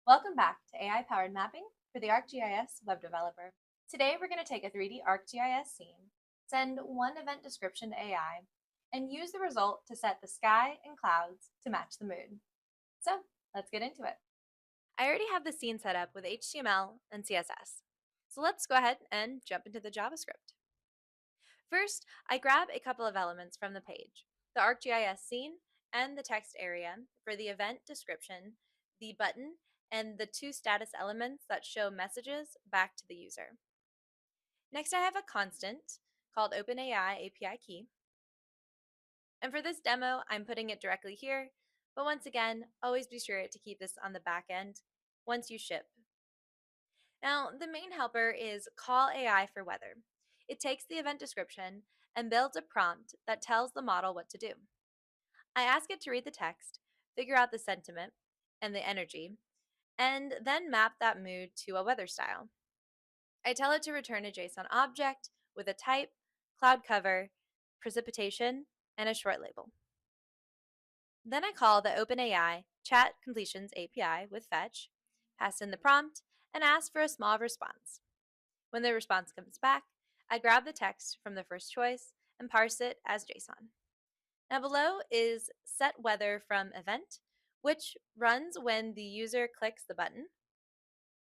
Welcome back to AI-powered mapping for the ArcGIS web developer. Today we're going to take a 3D ArcGIS scene, send one event description to AI, and use the result to set the sky and clouds to match the mood. So let's get into it. I already have the scene set up with HTML and CSS. So let's go ahead and jump into the JavaScript. First, I grab a couple of elements from the page, the ArcGIS scene and the text area for the event description, the button, and the two status elements that show messages back to the user. Next, I have a constant called OpenAI API Key. And for this demo, I'm putting it directly here, but once again, always be sure to keep this on the back end once you ship. Now, the main helper is call AI for weather. It takes the event description and builds a prompt that tells the model what to do. I ask it to read the text, figure out the sentiment and the energy, and then map that mood to a weather style. I tell it to return a JSON object with a type, cloud cover, precipitation, and a short label. Then I call the OpenAI Chat Completions API with fetch, pass in the prompt, and ask for a small response. When the response comes back, I grab the text from the first choice and parse it as JSON. Now below is set weather from event, which runs when the user clicks the button.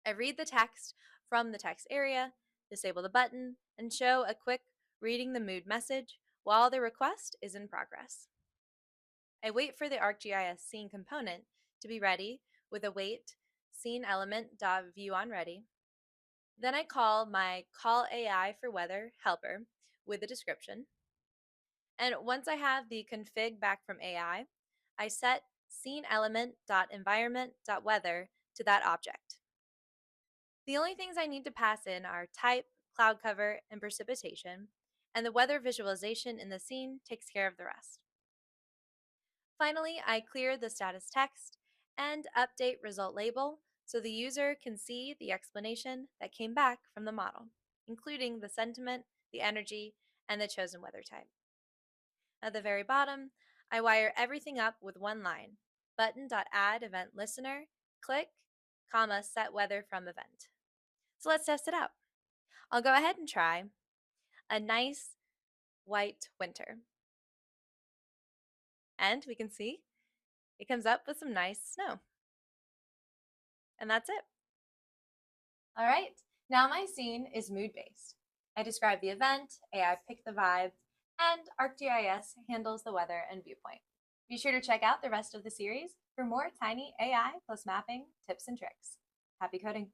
I read the text from the text area, disable the button, and show a quick reading the mood message while the request is in progress. I wait for the ArcGIS scene component to be ready with await scene element.viewOnReady. Then I call my call AI for weather helper with a description. And once I have the config back from AI, I set scene element.environment.weather to that object. The only things I need to pass in are type, cloud cover, and precipitation, and the weather visualization in the scene takes care of the rest. Finally, I clear the status text and update result label so the user can see the explanation that came back from the model, including the sentiment, the energy, and the chosen weather type. At the very bottom, I wire everything up with one line, button.add event listener, click, comma, set weather from event. So let's test it out. I'll go ahead and try a nice white winter. And we can see it comes up with some nice snow. And that's it. All right, now my scene is mood-based. I describe the event, AI picked the vibe, and ArcGIS handles the weather and viewpoint. Be sure to check out the rest of the series for more tiny AI plus mapping tips and tricks. Happy coding!